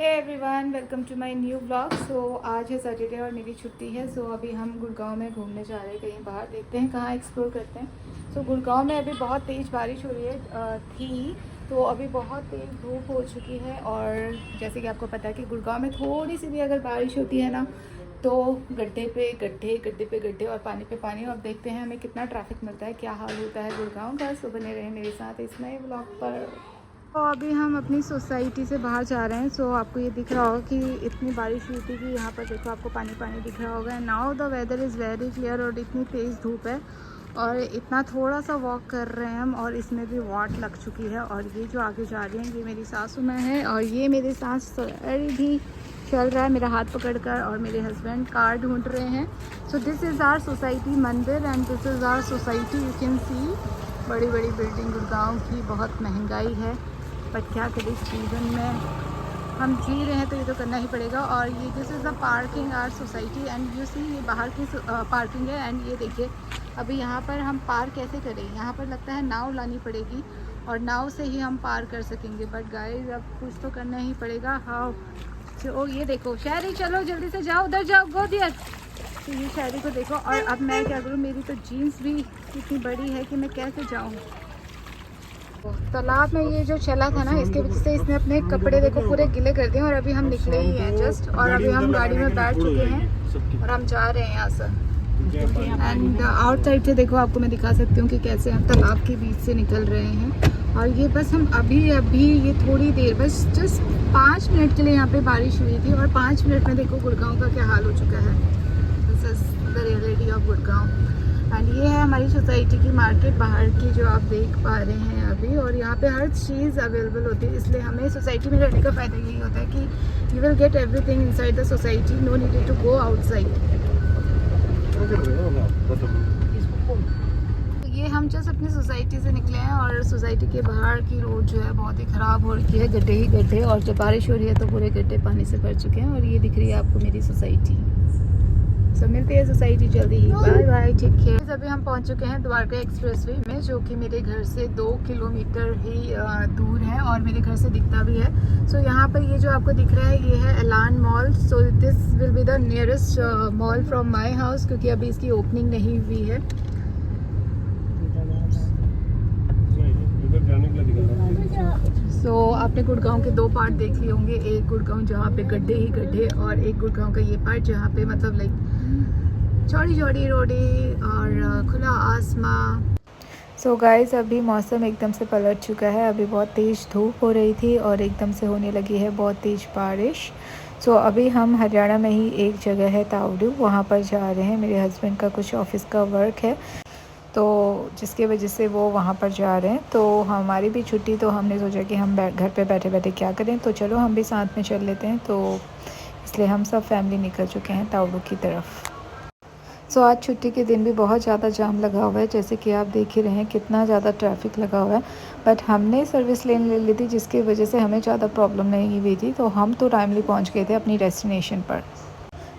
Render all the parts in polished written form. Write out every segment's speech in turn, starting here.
Hey everyone, welcome to my new blog. So आज है Saturday और मेरी छुट्टी है। सो अभी हम गुड़गांव में घूमने जा रहे हैं, कहीं बाहर देखते हैं कहाँ एक्सप्लोर करते हैं। सो गुड़गांव में अभी बहुत तेज़ बारिश हो रही है थी, तो अभी बहुत तेज़ धूप हो चुकी है। और जैसे कि आपको पता है कि गुड़गांव में थोड़ी सी भी अगर बारिश होती है ना, तो गड्ढे पे गड्ढे, गड्ढे पे गड्ढे और पानी पे पानी। और देखते हैं हमें कितना ट्रैफिक मिलता है, क्या हाल होता है गुड़गांव का। सो बने रहे मेरे साथ इस नए ब्लॉग पर। तो अभी हम अपनी सोसाइटी से बाहर जा रहे हैं। सो आपको ये दिख रहा होगा कि इतनी बारिश हुई थी कि यहाँ पर देखो आपको पानी पानी दिख रहा होगा। Now the weather is very clear और इतनी तेज़ धूप है और इतना थोड़ा सा वॉक कर रहे हैं हम, और इसमें भी वाट लग चुकी है। और ये जो आगे जा रही हैं ये मेरी सासू माँ है, और ये मेरे सास भी चल रहा है मेरा हाथ पकड़कर, और मेरे हस्बैंड कार ढूंढ रहे हैं। So this is our society mandir and this is our society. You can see बड़ी बड़ी बिल्डिंग गुड़गांव की, बहुत महंगाई है, बट क्या करें, इस सीज़न में हम जी रहे हैं तो ये तो करना ही पड़ेगा। और ये this is the parking our society and you see, ये बाहर की पार्किंग है। एंड ये देखिए अभी यहाँ पर हम पार कैसे करें, यहाँ पर लगता है नाव लानी पड़ेगी और नाव से ही हम पार कर सकेंगे। बट गाइस अब कुछ तो करना ही पड़ेगा। हाउ ओ ये देखो शहरी, चलो जल्दी से जाओ, उधर जाओ, गो दियर। तो ये शहरी को देखो। और अब मैं क्या करूँ, मेरी तो जीन्स भी इतनी बड़ी है कि मैं कैसे जाऊँ। तालाब में ये जो चला था ना, इसके वजह से इसने अपने कपड़े देखो पूरे गिले कर दिए। और अभी हम निकले ही हैं जस्ट, और अभी हम गाड़ी में बैठ चुके हैं और हम जा रहे हैं यहाँ से। एंड आउटसाइड से देखो, आपको मैं दिखा सकती हूँ कि कैसे हम तालाब के बीच से निकल रहे हैं। और ये बस हम अभी ये थोड़ी देर, बस जस्ट 5 मिनट के लिए यहाँ पे बारिश हुई थी, और 5 मिनट में देखो गुड़गांव का क्या हाल हो चुका है। This is the reality of Gurgaon. And ये है हमारी सोसाइटी की मार्केट बाहर की, जो आप देख पा रहे हैं अभी। और यहाँ पे हर चीज़ अवेलेबल होती है, इसलिए हमें सोसाइटी में रहने का फ़ायदा यही होता है कि you will get everything inside the society, no needed to go outside. ये हम जस्ट अपनी सोसाइटी से निकले हैं, और सोसाइटी के बाहर की रोड जो है बहुत ही ख़राब हो रखी है, गड्ढे ही गड्ढे। और जब बारिश हो रही है तो पूरे गड्ढे पानी से भर चुके हैं। और ये दिख रही है आपको मेरी सोसाइटी। सो मिलते हैं सोसाइटी जल्दी ही, बाय बाय, टेक केयर। अभी हम पहुंच चुके हैं द्वारका एक्सप्रेसवे में, जो कि मेरे घर से 2 किलोमीटर ही दूर है और मेरे घर से दिखता भी है। सो यहाँ पर ये जो आपको दिख रहा है ये है एलान mall. So this will be the nearest mall from my house, क्योंकि अभी इसकी ओपनिंग नहीं हुई है। सो आपने गुड़गांव के 2 पार्ट देख लिए होंगे, एक गुड़गांव जहाँ पे गड्ढे ही गड्ढे, और एक गुड़गांव का ये पार्ट जहाँ पे मतलब लाइक चौड़ी चौड़ी रोडें और खुला आसमां। सो गाइस अभी मौसम एकदम से पलट चुका है। अभी बहुत तेज़ धूप हो रही थी और एकदम से होने लगी है बहुत तेज़ बारिश। सो अभी हम हरियाणा में ही एक जगह है तावड़ू, वहाँ पर जा रहे हैं। मेरे हस्बैंड का कुछ ऑफिस का वर्क है, तो जिसकी वजह से वो वहाँ पर जा रहे हैं। तो हमारी भी छुट्टी, तो हमने सोचा कि हम घर पे बैठे बैठे क्या करें, तो चलो हम भी साथ में चल लेते हैं। तो इसलिए हम सब फैमिली निकल चुके हैं तावड़ू की तरफ। सो आज छुट्टी के दिन भी बहुत ज़्यादा जाम लगा हुआ है, जैसे कि आप देख ही रहे हैं कितना ज़्यादा ट्रैफिक लगा हुआ है। बट हमने सर्विस लेन ले ली थी, जिसकी वजह से हमें ज़्यादा प्रॉब्लम नहीं हुई थी। तो हम तो टाइमली पहुँच गए थे अपनी डेस्टिनेशन पर।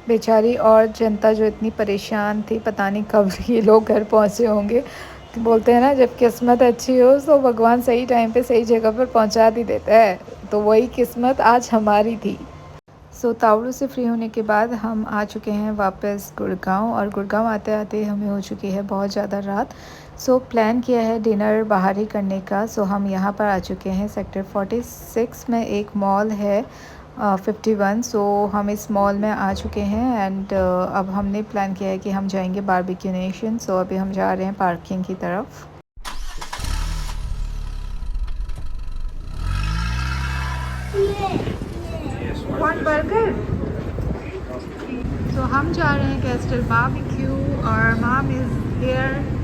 बेचारी और जनता जो इतनी परेशान थी, पता नहीं कब ये लोग घर पहुँचे होंगे। बोलते हैं ना, जब किस्मत अच्छी हो तो भगवान सही टाइम पे सही जगह पर पहुँचा भी देता है, तो वही किस्मत आज हमारी थी। सो तावड़ू से फ्री होने के बाद हम आ चुके हैं वापस गुड़गांव, और गुड़गांव आते आते हमें हो चुकी है बहुत ज़्यादा रात। सो प्लान किया है डिनर बाहर ही करने का। सो हम यहाँ पर आ चुके हैं सेक्टर 46 में, एक मॉल है 51। सो हम इस मॉल में आ चुके हैं। एंड अब हमने प्लान किया है कि हम जाएंगे बारबेक्यू नेशन। सो अभी हम जा रहे हैं पार्किंग की तरफ। One burger. सो हम जा रहे हैं कैस्टल बारबेक्यू, और mom is here.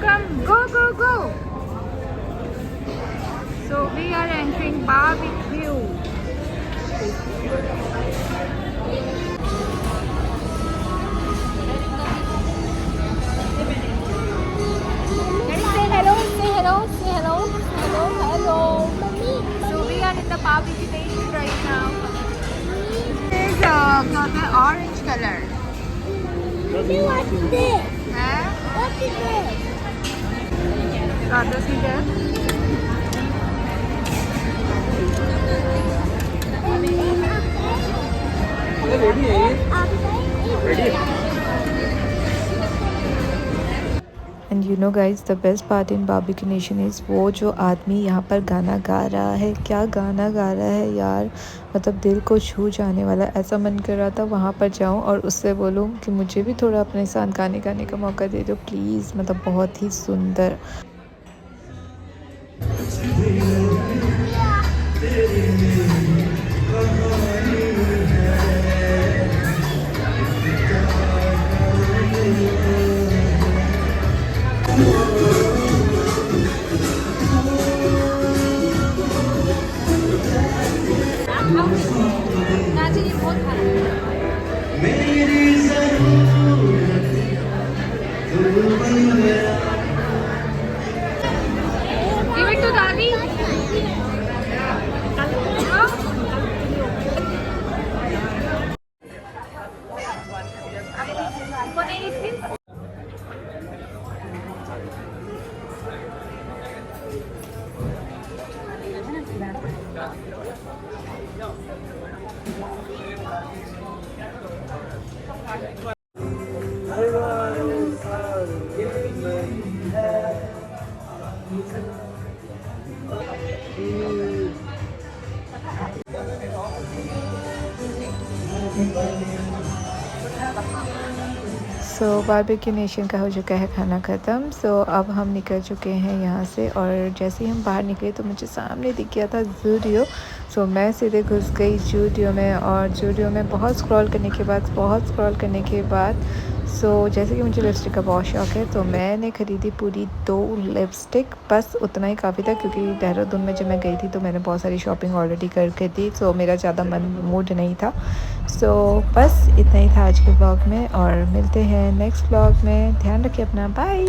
Come, go. So we are entering barbecue. Hello. So we are in the barbecue station right now. This is orange color. Radha सी है। रेडी है ये, रेडी है। And you know guys the best part in barbecue nation is वो जो आदमी यहाँ पर गाना गा रहा है, क्या गाना गा रहा है यार, मतलब दिल को छू जाने वाला। ऐसा मन कर रहा था वहाँ पर जाऊँ और उससे बोलूँ कि मुझे भी थोड़ा अपने साथ गाने गाने का मौका दे दो प्लीज़। मतलब बहुत ही सुंदर। Give it to Dadi. So Barbeque Nation का हो चुका है खाना ख़त्म। सो अब हम निकल चुके हैं यहाँ से और जैसे ही हम बाहर निकले तो मुझे सामने दिख गया था ज़ूडियो। सो मैं सीधे घुस गई ज़ूडियो में और ज़ूडियो में बहुत स्क्रॉल करने के बाद सो जैसे कि मुझे लिपस्टिक का बहुत शौक़ है तो मैंने ख़रीदी पूरी 2 लिपस्टिक। बस उतना ही काफ़ी था क्योंकि देहरादून में जब मैं गई थी तो मैंने बहुत सारी शॉपिंग ऑलरेडी करके थी। सो मेरा ज़्यादा मूड नहीं था। सो बस इतना ही था आज के ब्लॉग में और मिलते हैं नेक्स्ट ब्लॉग में। ध्यान रखिए अपना, बाय।